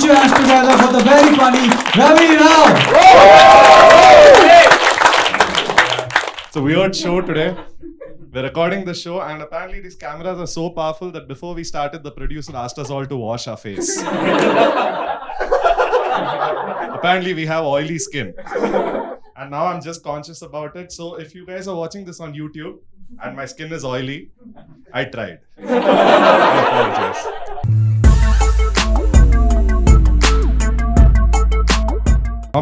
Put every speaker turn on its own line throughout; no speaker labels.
Put your hands together for the very funny Ravi Rao.
It's a weird show today. We're recording the show, and apparently these cameras are so powerful that before we started, the producer asked us all to wash our face. Apparently we have oily skin. And now I'm just conscious about it. So if you guys are watching this on YouTube and my skin is oily, I tried. I apologize.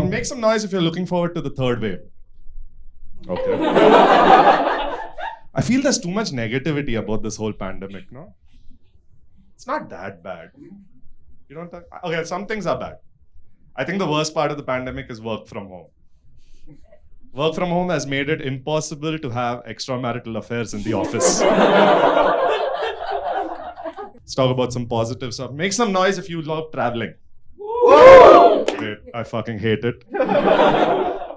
Make some noise if you're looking forward to the third wave. Okay. I feel there's too much negativity about this whole pandemic, no? It's not that bad. You don't think? Okay, some things are bad. I think the worst part of the pandemic is work from home. Work from home has made it impossible to have extramarital affairs in the office. Let's talk about some positive stuff. Make some noise if you love traveling. Wait, I fucking hate it.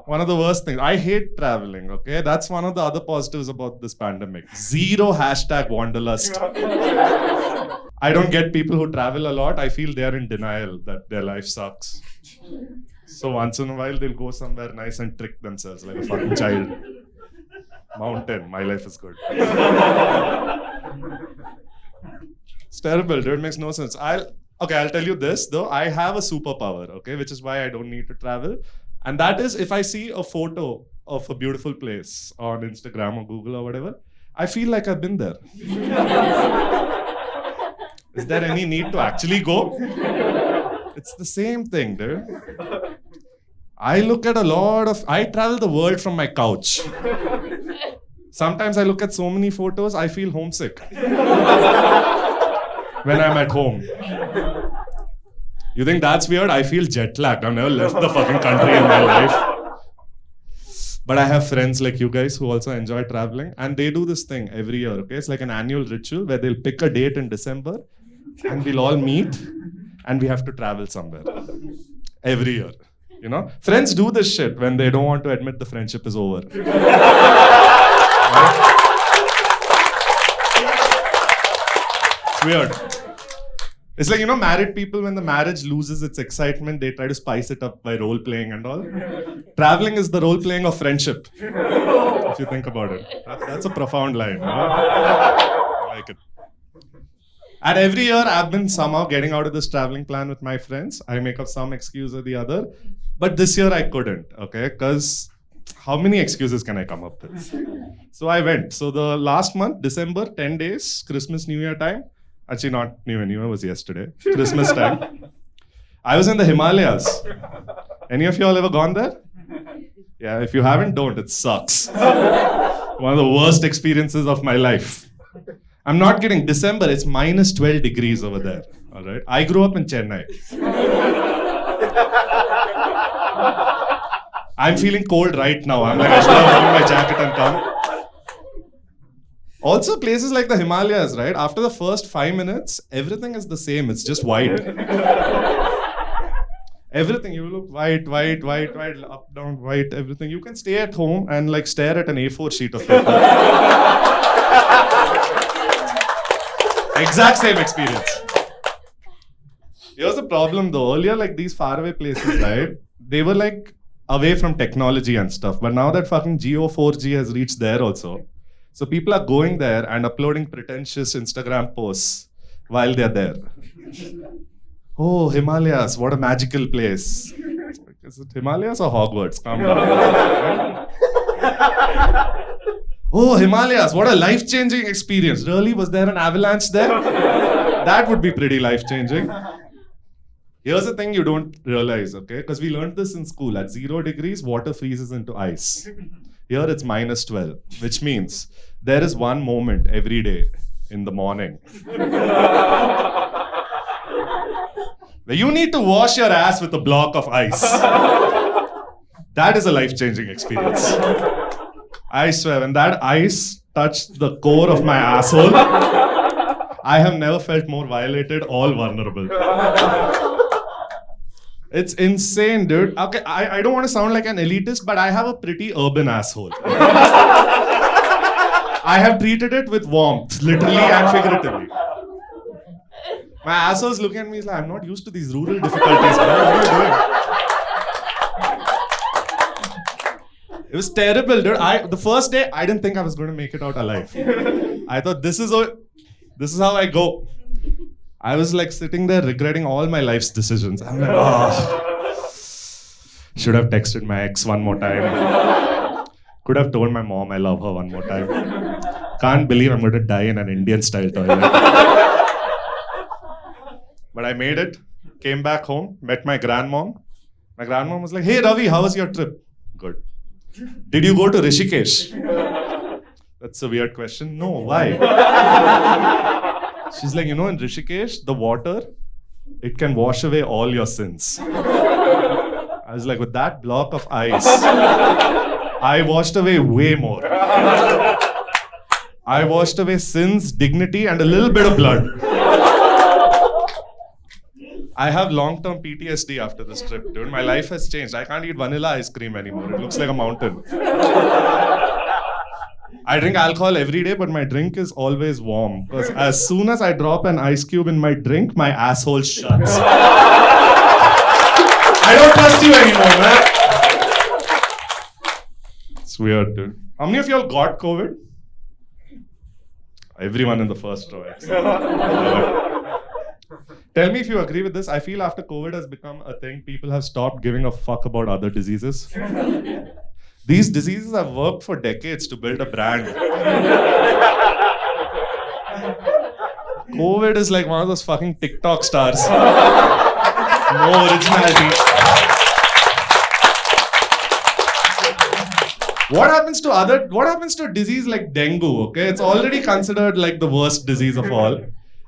One of the worst things. I hate traveling, okay? That's one of the other positives about this pandemic. Zero #wanderlust. I don't get people who travel a lot. I feel they're in denial that their life sucks. So once in a while, they'll go somewhere nice and trick themselves like a fucking child. Mountain, my life is good. It's terrible, dude. It makes no sense. I'll tell you this, though. I have a superpower, okay? Which is why I don't need to travel. And that is, if I see a photo of a beautiful place on Instagram or Google or whatever, I feel like I've been there. Is there any need to actually go? It's the same thing, dude. I travel the world from my couch. Sometimes I look at so many photos, I feel homesick when I'm at home. You think that's weird? I feel jet lagged. I've never left the fucking country in my life. But I have friends like you guys who also enjoy traveling, and they do this thing every year, okay? It's like an annual ritual where they'll pick a date in December and we'll all meet and we have to travel somewhere. Every year, you know? Friends do this shit when they don't want to admit the friendship is over. Right? It's weird. It's like, you know, married people, when the marriage loses its excitement, they try to spice it up by role-playing and all. Traveling is the role-playing of friendship, if you think about it. That's a profound line. You know? I like it. And every year, I've been somehow getting out of this traveling plan with my friends. I make up some excuse or the other. But this year, I couldn't, okay? Because how many excuses can I come up with? So I went. So the last month, December, 10 days, Christmas, New Year time. Actually, not New Year was yesterday. Christmas time. I was in the Himalayas. Any of y'all ever gone there? Yeah, if you haven't, don't. It sucks. One of the worst experiences of my life. I'm not kidding. December, it's minus 12 degrees over there. All right. I grew up in Chennai. I'm feeling cold right now. I'm like, I should have worn my jacket and come. Also, places like the Himalayas, right? After the first 5 minutes, everything is the same. It's just white. Everything, you look white, up, down, white, everything. You can stay at home and like stare at an A4 sheet of paper. Exact same experience. Here's the problem though. Earlier, like these faraway places, right? They were like away from technology and stuff. But now that fucking Geo 4G has reached there also. So people are going there and uploading pretentious Instagram posts while they're there. Oh, Himalayas, what a magical place. Is it Himalayas or Hogwarts? Calm down. Oh, Himalayas, what a life-changing experience. Really? Was there an avalanche there? That would be pretty life-changing. Here's the thing you don't realize, okay? Because we learned this in school. At 0 degrees, water freezes into ice. Here it's minus 12, which means there is one moment every day in the morning where you need to wash your ass with a block of ice. That is a life-changing experience. I swear, when that ice touched the core of my asshole, I have never felt more violated or vulnerable. It's insane, dude. Okay, I don't want to sound like an elitist, but I have a pretty urban asshole. I have treated it with warmth, literally and figuratively. My asshole's looking at me, he's like, I'm not used to these rural difficulties, bro. What are you doing? It was terrible, dude. The first day, I didn't think I was going to make it out alive. I thought, this is how I go. I was like sitting there regretting all my life's decisions. I'm like, should have texted my ex one more time. Could have told my mom I love her one more time. Can't believe I'm going to die in an Indian style toilet. But I made it, came back home, met my grandmom. My grandmom was like, hey Ravi, how was your trip? Good. Did you go to Rishikesh? That's a weird question. No, why? She's like, in Rishikesh, the water, it can wash away all your sins. I was like, with that block of ice, I washed away way more. I washed away sins, dignity, and a little bit of blood. I have long-term PTSD after this trip, dude. My life has changed. I can't eat vanilla ice cream anymore. It looks like a mountain. I drink alcohol every day, but my drink is always warm. Because as soon as I drop an ice cube in my drink, my asshole shuts. I don't trust you anymore, man. It's weird, dude. How many of y'all got COVID? Everyone in the first row. Tell me if you agree with this. I feel after COVID has become a thing, people have stopped giving a fuck about other diseases. These diseases have worked for decades to build a brand. COVID is like one of those fucking TikTok stars. No originality. What happens to a disease like dengue, okay? It's already considered like the worst disease of all.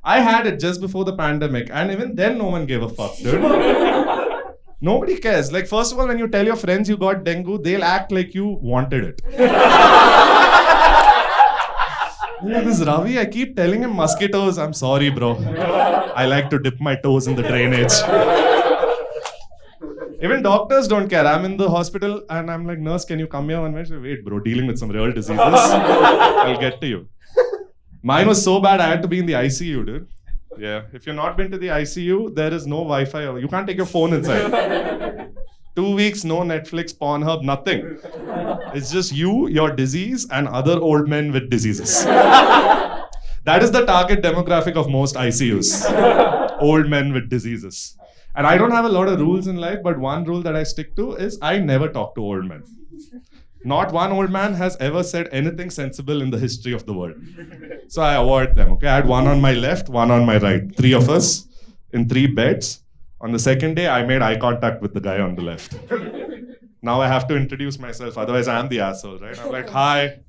I had it just before the pandemic, and even then no one gave a fuck, dude. Nobody cares. Like, first of all, when you tell your friends you got dengue, they'll act like you wanted it. Like, this Ravi, I keep telling him mosquitoes. I'm sorry, bro. I like to dip my toes in the drainage. Even doctors don't care. I'm in the hospital and I'm like, nurse, can you come here 1 minute? Wait, bro, dealing with some real diseases. I'll get to you. Mine was so bad, I had to be in the ICU, dude. Yeah. If you've not been to the ICU, there is no Wi-Fi. You can't take your phone inside. 2 weeks, no Netflix, Pornhub, nothing. It's just you, your disease, and other old men with diseases. That is the target demographic of most ICUs. Old men with diseases. And I don't have a lot of rules in life, but one rule that I stick to is I never talk to old men. Not one old man has ever said anything sensible in the history of the world. So I avoid them, okay? I had one on my left, one on my right. 3 of us in 3 beds. On the second day, I made eye contact with the guy on the left. Now I have to introduce myself, otherwise I'm the asshole, right? I'm like, hi,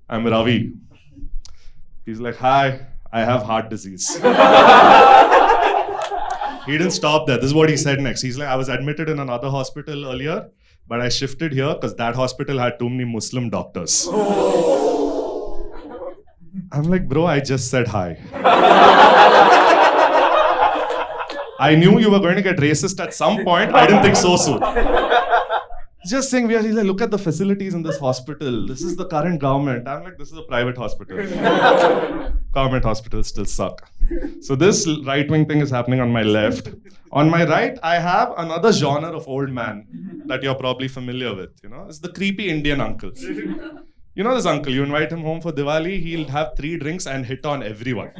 I'm Ravi. He's like, hi, I have heart disease. He didn't stop there. This is what he said next. He's like, I was admitted in another hospital earlier, but I shifted here because that hospital had too many Muslim doctors. I'm like, bro, I just said hi. I knew you were going to get racist at some point. I didn't think so soon. Just saying, he's like, look at the facilities in this hospital. This is the current government. I'm like, this is a private hospital. Government hospitals still suck. So this right-wing thing is happening on my left. On my right, I have another genre of old man that you're probably familiar with. You know, it's the creepy Indian uncle. You know this uncle, you invite him home for Diwali, he'll have 3 drinks and hit on everyone.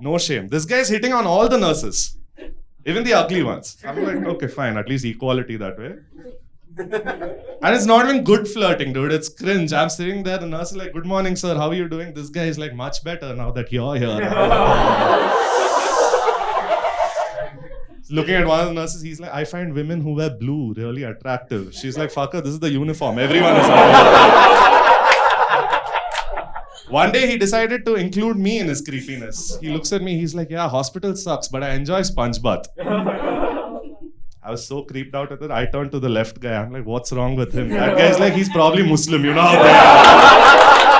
No shame. This guy's hitting on all the nurses. Even the ugly ones. I'm like, okay, fine, at least equality that way. And it's not even good flirting, dude. It's cringe. I'm sitting there, the nurse is like, good morning, sir. How are you doing? This guy is like, much better now that you're here. Looking at one of the nurses, he's like, I find women who wear blue really attractive. She's like, fucker, this is the uniform. Everyone is One day he decided to include me in his creepiness. He looks at me, he's like, yeah, hospital sucks, but I enjoy sponge bath. I was so creeped out at it. I turned to the left guy. I'm like, what's wrong with him? That guy's like, he's probably Muslim. You know how they are.